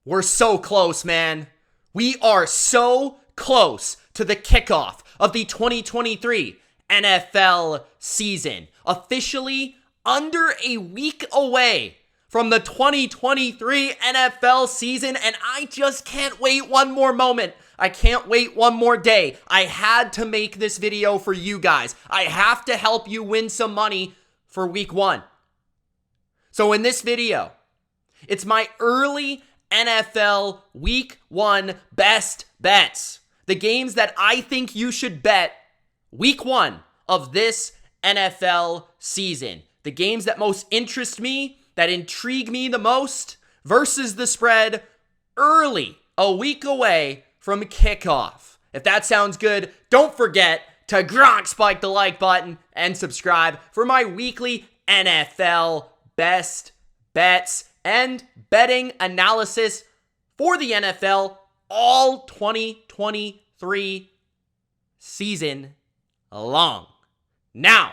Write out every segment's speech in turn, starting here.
We're so close, man. We are so close to the kickoff of the 2023 NFL season. Officially under a week away from the 2023 NFL season, and I just can't wait one more moment. I can't wait one more day. I had to make this video for you guys. I have to help you win some money for week one. So in this video, it's my early NFL week one best bets. The games that I think you should bet week one of this NFL season. The games that most interest me, that intrigue me the most, versus the spread early, a week away from kickoff. If that sounds good, don't forget to spike the like button and subscribe for my weekly NFL best bets and betting analysis for the NFL all 2023 season long. Now,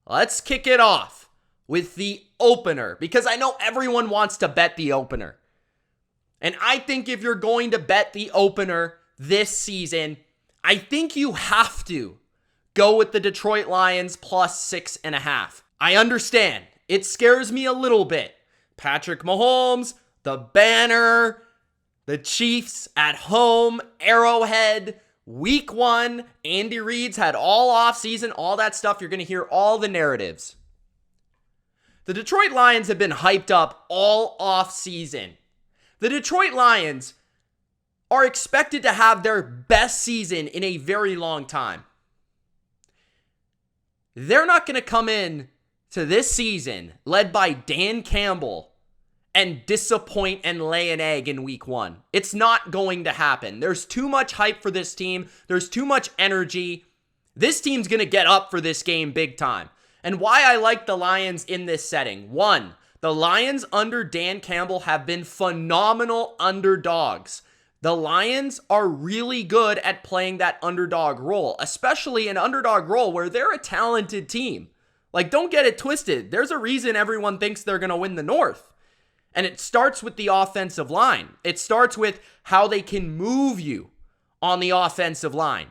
let's kick it off with the opener, because I know everyone wants to bet the opener. And I think if you're going to bet the opener this season, I think you have to go with the Detroit Lions plus 6.5. I understand. It scares me a little bit. Patrick Mahomes, the banner, the Chiefs at home, Arrowhead, week one. Andy Reid's had all offseason, all that stuff. You're going to hear all the narratives. The Detroit Lions have been hyped up all offseason. The Detroit Lions are expected to have their best season in a very long time. They're not going to come in to this season led by Dan Campbell and disappoint and lay an egg in week one. It's not going to happen. There's too much hype for this team. There's too much energy. This team's going to get up for this game big time. And why I like the Lions in this setting. One, the Lions under Dan Campbell have been phenomenal underdogs. The Lions are really good at playing that underdog role, especially an underdog role where they're a talented team. Like, don't get it twisted. There's a reason everyone thinks they're going to win the North. And it starts with the offensive line. It starts with how they can move you on the offensive line.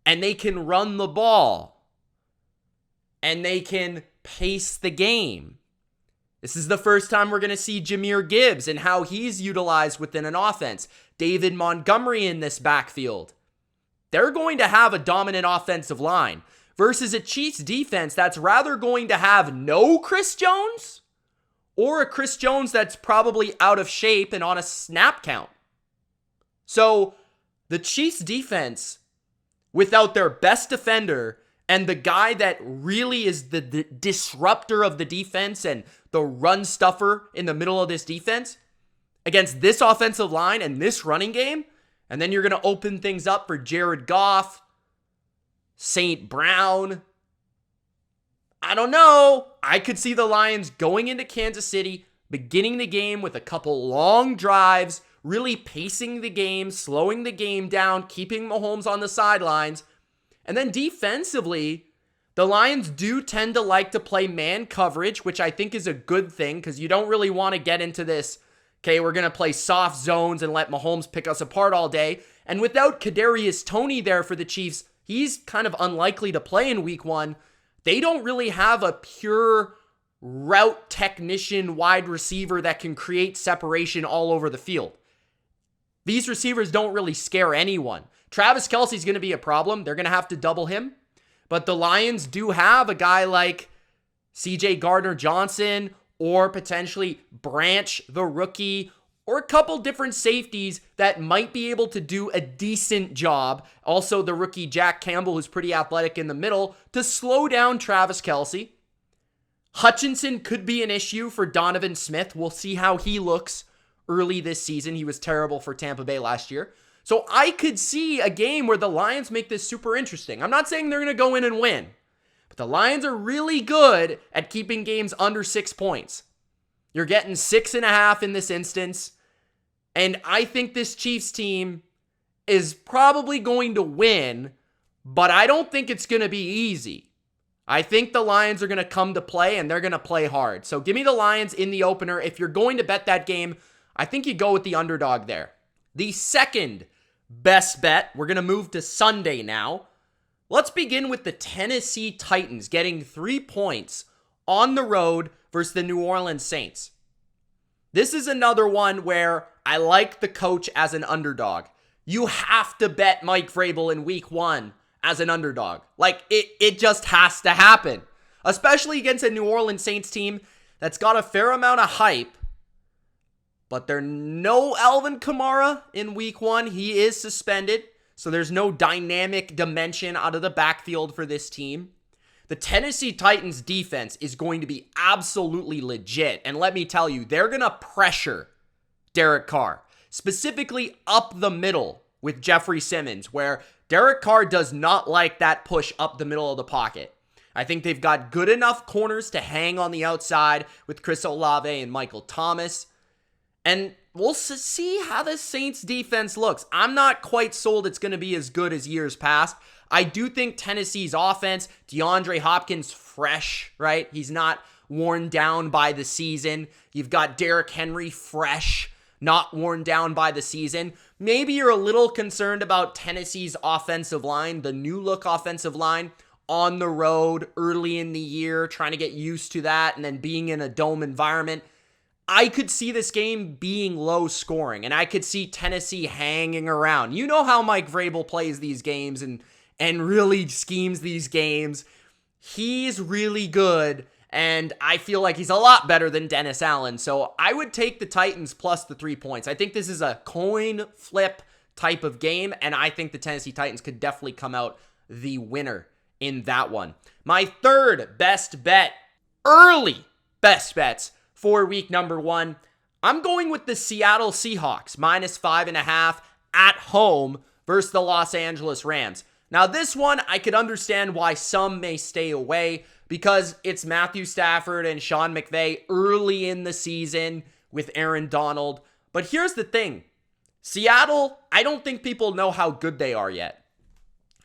And they can run the ball. And they can pace the game. This is the first time we're going to see Jahmyr Gibbs and how he's utilized within an offense. David Montgomery in this backfield. They're going to have a dominant offensive line versus a Chiefs defense that's rather going to have no Chris Jones or a Chris Jones that's probably out of shape and on a snap count. So the Chiefs defense, without their best defender and the guy that really is the disruptor of the defense and the run stuffer in the middle of this defense, against this offensive line and this running game, and then you're going to open things up for Jared Goff, St. Brown. I don't know. I could see the Lions going into Kansas City, beginning the game with a couple long drives, really pacing the game, slowing the game down, keeping Mahomes on the sidelines. And then defensively, the Lions do tend to like to play man coverage, which I think is a good thing because you don't really want to get into this, okay, we're going to play soft zones and let Mahomes pick us apart all day. And without Kadarius Toney there for the Chiefs, he's kind of unlikely to play in week one. They don't really have a pure route technician wide receiver that can create separation all over the field. These receivers don't really scare anyone. Travis Kelce's going to be a problem. They're going to have to double him. But the Lions do have a guy like CJ Gardner-Johnson or potentially Branch, the rookie, or a couple different safeties that might be able to do a decent job. Also, the rookie Jack Campbell, who's pretty athletic in the middle, to slow down Travis Kelce. Hutchinson could be an issue for Donovan Smith. We'll see how he looks early this season. He was terrible for Tampa Bay last year. So I could see a game where the Lions make this super interesting. I'm not saying they're going to go in and win, but the Lions are really good at keeping games under 6 points. You're getting 6.5 in this instance. And I think this Chiefs team is probably going to win, but I don't think it's going to be easy. I think the Lions are going to come to play and they're going to play hard. So give me the Lions in the opener. If you're going to bet that game, I think you go with the underdog there. The second best bet, we're going to move to Sunday now. Let's begin with the Tennessee Titans getting 3 points on the road versus the New Orleans Saints. This is another one where I like the coach as an underdog. You have to bet Mike Vrabel in week 1 as an underdog. Like, it just has to happen. Especially against a New Orleans Saints team that's got a fair amount of hype. But there's no Alvin Kamara in week 1. He is suspended. So there's no dynamic dimension out of the backfield for this team. The Tennessee Titans defense is going to be absolutely legit. And let me tell you, they're going to pressure Derek Carr. Specifically up the middle with Jeffrey Simmons, where Derek Carr does not like that push up the middle of the pocket. I think they've got good enough corners to hang on the outside with Chris Olave and Michael Thomas. And we'll see how the Saints defense looks. I'm not quite sold it's going to be as good as years past. I do think Tennessee's offense, DeAndre Hopkins fresh, right? He's not worn down by the season. You've got Derrick Henry fresh, not worn down by the season. Maybe you're a little concerned about Tennessee's offensive line, the new look offensive line, on the road early in the year, trying to get used to that, and then being in a dome environment. I could see this game being low scoring, and I could see Tennessee hanging around. You know how Mike Vrabel plays these games and really schemes these games. He's really good, and I feel like he's a lot better than Dennis Allen. So I would take the Titans plus the 3 points. I think this is a coin flip type of game, and I think the Tennessee Titans could definitely come out the winner in that one. My third best bet, early best bets for week number 1, I'm going with the Seattle Seahawks, minus 5.5 at home versus the Los Angeles Rams. Now, this one, I could understand why some may stay away because it's Matthew Stafford and Sean McVay early in the season with Aaron Donald. But here's the thing. Seattle, I don't think people know how good they are yet.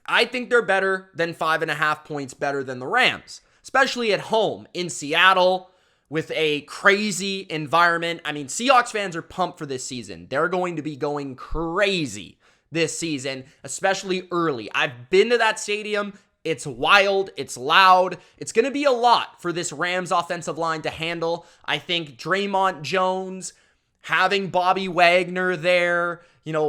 I think they're better than 5.5 points better than the Rams, especially at home in Seattle with a crazy environment. I mean, Seahawks fans are pumped for this season. They're going to be going crazy this season, especially early. I've been to that stadium. It's wild. It's loud. It's going to be a lot for this Rams offensive line to handle. I think Draymond Jones, having Bobby Wagner there,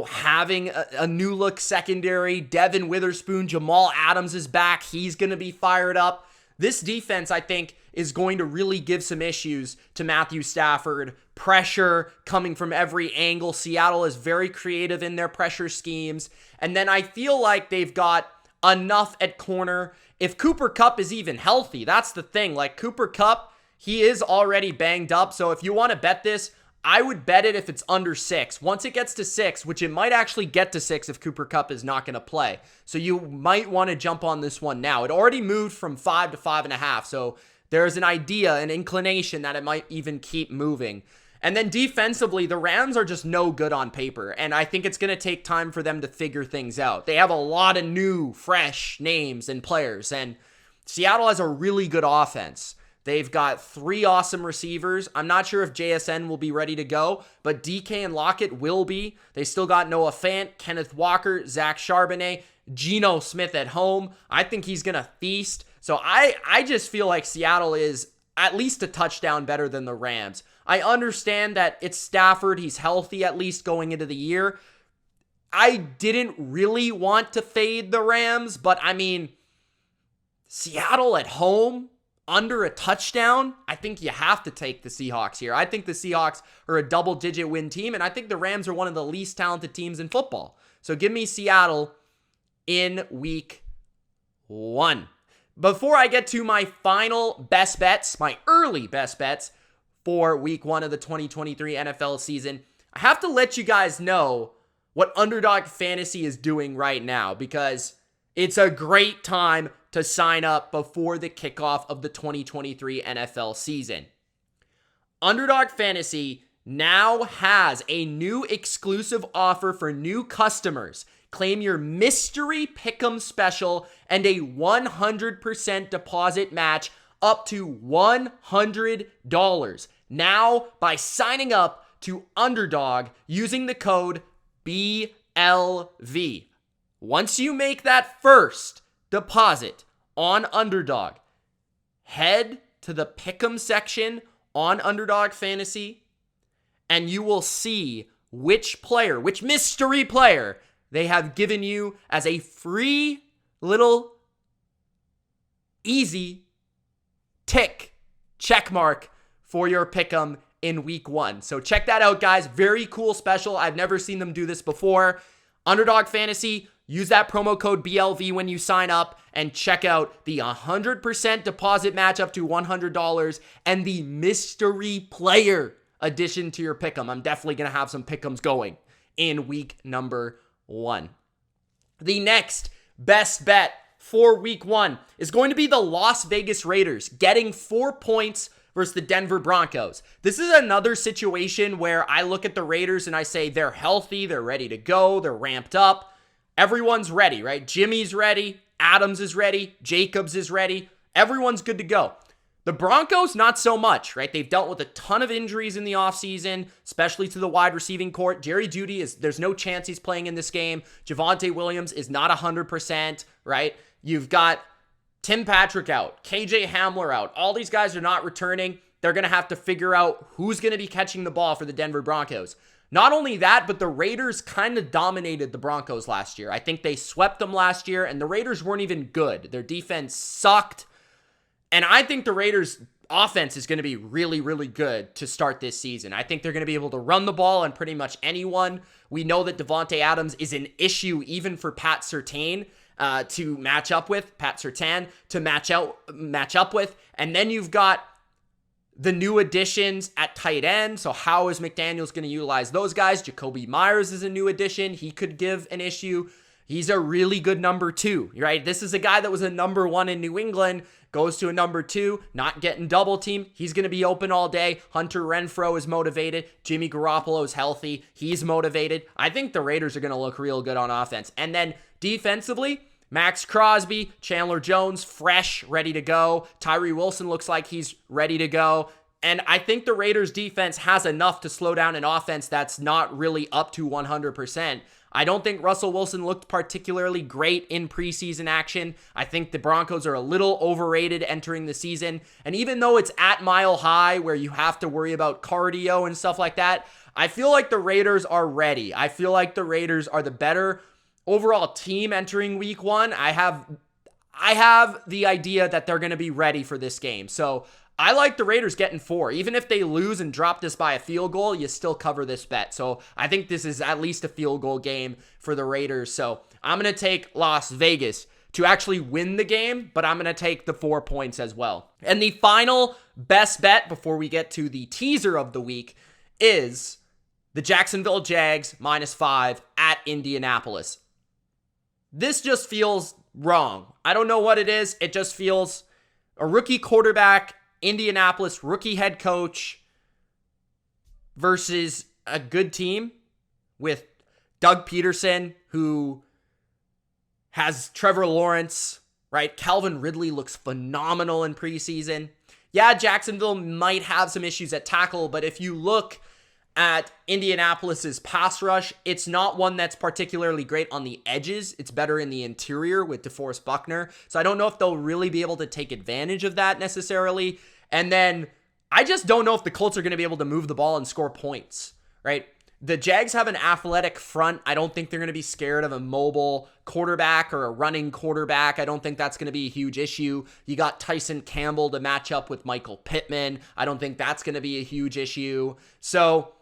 having a new look secondary, Devin Witherspoon, Jamal Adams is back. He's going to be fired up. This defense, I think, is going to really give some issues to Matthew Stafford. Pressure coming from every angle. Seattle is very creative in their pressure schemes. And then I feel like they've got enough at corner. If Cooper Kupp is even healthy, that's the thing. Like Cooper Kupp, he is already banged up. So if you want to bet this, I would bet it if it's under 6. Once it gets to 6, which it might actually get to 6 if Cooper Kupp is not going to play. So you might want to jump on this one now. It already moved from 5 to 5.5. So there's an idea, an inclination that it might even keep moving. And then defensively, the Rams are just no good on paper. And I think it's going to take time for them to figure things out. They have a lot of new, fresh names and players. And Seattle has a really good offense. They've got 3 awesome receivers. I'm not sure if JSN will be ready to go, but DK and Lockett will be. They still got Noah Fant, Kenneth Walker, Zach Charbonnet, Geno Smith at home. I think he's going to feast. So I just feel like Seattle is at least a touchdown better than the Rams. I understand that it's Stafford. He's healthy at least going into the year. I didn't really want to fade the Rams, but I mean, Seattle at home, under a touchdown, I think you have to take the Seahawks here. I think the Seahawks are a double-digit win team, and I think the Rams are one of the least talented teams in football. So give me Seattle in week 1. Before I get to my final best bets, my early best bets for week 1 of the 2023 NFL season, I have to let you guys know what Underdog Fantasy is doing right now because it's a great time to sign up before the kickoff of the 2023 NFL season. Underdog Fantasy now has a new exclusive offer for new customers. Claim your mystery pick'em special and a 100% deposit match up to $100. Now, by signing up to Underdog using the code BLV. Once you make that first deposit on Underdog, head to the Pick'em section on Underdog Fantasy, and you will see which mystery player they have given you as a free little easy check mark for your Pick'em in week 1. So check that out, guys. Very cool special. I've never seen them do this before. Underdog Fantasy, use that promo code BLV when you sign up and check out the 100% deposit match up to $100 and the mystery player addition to your Pick'em. I'm definitely going to have some Pick'ems going in week number 1. The next best bet for week 1 is going to be the Las Vegas Raiders getting 4 points versus the Denver Broncos. This is another situation where I look at the Raiders and I say they're healthy, they're ready to go, they're ramped up. Everyone's ready, right? Jimmy's ready, Adams is ready, Jacobs is ready. Everyone's good to go. The Broncos, not so much, right? They've dealt with a ton of injuries in the offseason, especially to the wide receiving court. Jerry Jeudy there's no chance he's playing in this game. Javonte Williams is not 100%, right? You've got Tim Patrick out, KJ Hamler out. All these guys are not returning. They're going to have to figure out who's going to be catching the ball for the Denver Broncos. Not only that, but the Raiders kind of dominated the Broncos last year. I think they swept them last year, and the Raiders weren't even good. Their defense sucked. And I think the Raiders' offense is going to be really, really good to start this season. I think they're going to be able to run the ball on pretty much anyone. We know that Devontae Adams is an issue even for Pat Surtain to match up with. Match up with. And then you've got the new additions at tight end. So how is McDaniels going to utilize those guys? Jacoby Myers is a new addition. He could give an issue. He's a really good number 2, right? This is a guy that was a number 1 in New England, goes to a number 2, not getting double teamed. He's going to be open all day. Hunter Renfrow is motivated. Jimmy Garoppolo is healthy. He's motivated. I think the Raiders are going to look real good on offense. And then defensively, Max Crosby, Chandler Jones, fresh, ready to go. Tyree Wilson looks like he's ready to go. And I think the Raiders defense has enough to slow down an offense that's not really up to 100%. I don't think Russell Wilson looked particularly great in preseason action. I think the Broncos are a little overrated entering the season. And even though it's at Mile High where you have to worry about cardio and stuff like that, I feel like the Raiders are ready. I feel like the Raiders are the better overall team entering week 1. I have the idea that they're going to be ready for this game. So I like the Raiders getting 4. Even if they lose and drop this by a field goal, you still cover this bet. So I think this is at least a field goal game for the Raiders. So I'm going to take Las Vegas to actually win the game, but I'm going to take the 4 points as well. And the final best bet before we get to the teaser of the week is the Jacksonville Jags -5 at Indianapolis. This just feels wrong. I don't know what it is. It just feels a rookie quarterback, Indianapolis rookie head coach versus a good team with Doug Peterson, who has Trevor Lawrence, right? Calvin Ridley looks phenomenal in preseason. Yeah, Jacksonville might have some issues at tackle, but if you look at Indianapolis's pass rush, it's not one that's particularly great on the edges. It's better in the interior with DeForest Buckner. So I don't know if they'll really be able to take advantage of that necessarily. And then I just don't know if the Colts are going to be able to move the ball and score points, right? The Jags have an athletic front. I don't think they're going to be scared of a mobile quarterback or a running quarterback. I don't think that's going to be a huge issue. You got Tyson Campbell to match up with Michael Pittman. I don't think that's going to be a huge issue. So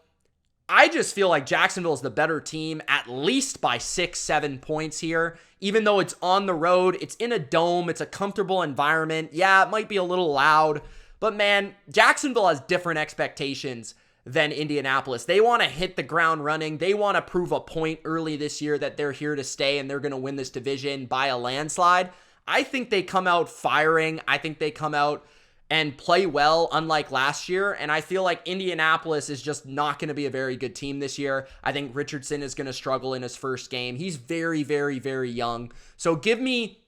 I just feel like Jacksonville is the better team, at least by 6-7 points here. Even though it's on the road, it's in a dome, it's a comfortable environment. Yeah, it might be a little loud, but man, Jacksonville has different expectations than Indianapolis. They want to hit the ground running. They want to prove a point early this year that they're here to stay and they're going to win this division by a landslide. I think they come out firing. I think they come out and play well, unlike last year. And I feel like Indianapolis is just not going to be a very good team this year. I think Richardson is going to struggle in his first game. He's very, very, very young. So give me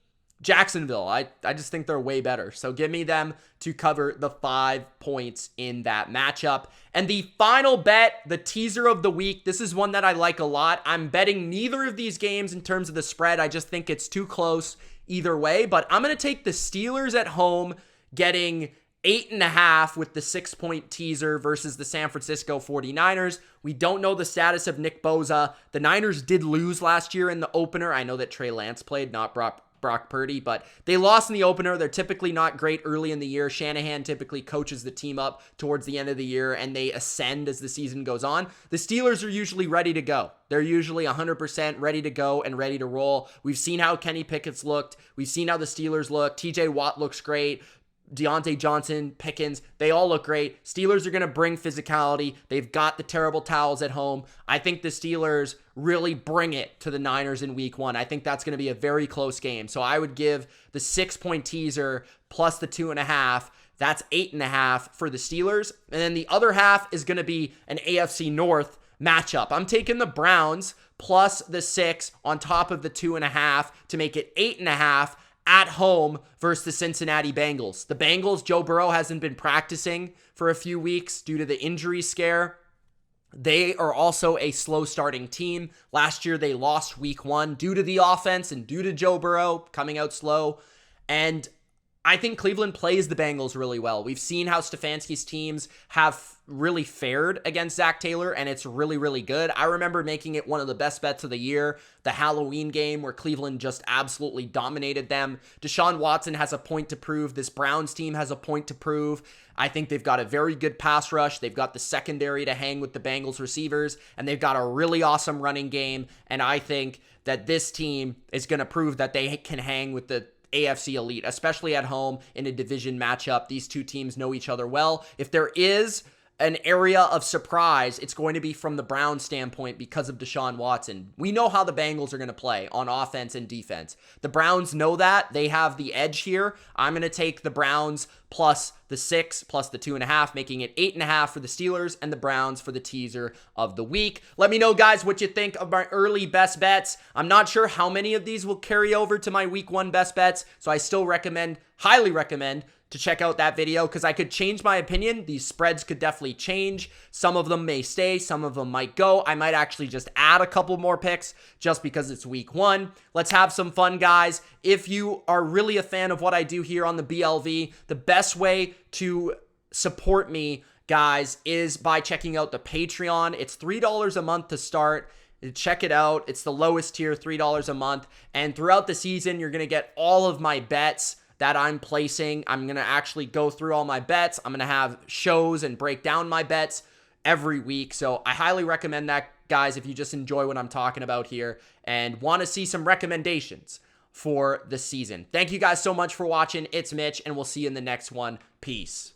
Jacksonville, I just think they're way better. So give me them to cover the 5 points in that matchup. And the final bet, the teaser of the week, this is one that I like a lot. I'm betting neither of these games in terms of the spread. I just think it's too close either way. But I'm going to take the Steelers at home, getting 8.5 with the 6-point teaser versus the San Francisco 49ers. We don't know the status of Nick Bosa. The Niners did lose last year in the opener. I know that Trey Lance played, not Brock Purdy, but they lost in the opener. They're typically not great early in the year. Shanahan typically coaches the team up towards the end of the year, and they ascend as the season goes on. The Steelers are usually ready to go. They're usually 100% ready to go and ready to roll. We've seen how Kenny Pickett's looked. We've seen how the Steelers look. TJ Watt looks great. Deontay Johnson, Pickens, they all look great. Steelers are going to bring physicality. They've got the terrible towels at home. I think the Steelers really bring it to the Niners in week 1. I think that's going to be a very close game. So I would give the 6-point teaser plus the 2.5. That's 8.5 for the Steelers. And then the other half is going to be an AFC North matchup. I'm taking the Browns plus the 6 on top of the 2.5 to make it 8.5 at home versus the Cincinnati Bengals. The Bengals, Joe Burrow hasn't been practicing for a few weeks due to the injury scare. They are also a slow starting team. Last year, they lost week 1 due to the offense and due to Joe Burrow coming out slow. And I think Cleveland plays the Bengals really well. We've seen how Stefanski's teams have really fared against Zach Taylor, and it's really, really good. I remember making it one of the best bets of the year, the Halloween game where Cleveland just absolutely dominated them. Deshaun Watson has a point to prove. This Browns team has a point to prove. I think they've got a very good pass rush. They've got the secondary to hang with the Bengals receivers, and they've got a really awesome running game. And I think that this team is going to prove that they can hang with the AFC elite, especially at home in a division matchup. These two teams know each other well. If there is an area of surprise, it's going to be from the Browns standpoint because of Deshaun Watson. We know how the Bengals are going to play on offense and defense. The Browns know that. They have the edge here. I'm going to take the Browns plus the 6 plus the 2.5, making it 8.5 for the Steelers and the Browns for the teaser of the week. Let me know, guys, what you think of my early best bets. I'm not sure how many of these will carry over to my week 1 best bets, so I still highly recommend to check out that video because I could change my opinion. These spreads could definitely change. Some of them may stay, some of them might go. I might actually just add a couple more picks just because it's week 1. Let's have some fun, guys. If you are really a fan of what I do here on the BLV, the best way to support me, guys, is by checking out the Patreon. It's $3 a month to start. Check it out. It's the lowest tier, $3 a month. And throughout the season, you're going to get all of my bets that I'm placing. I'm going to actually go through all my bets. I'm going to have shows and break down my bets every week. So I highly recommend that, guys, if you just enjoy what I'm talking about here and want to see some recommendations for the season. Thank you guys so much for watching. It's Mitch, and we'll see you in the next one. Peace.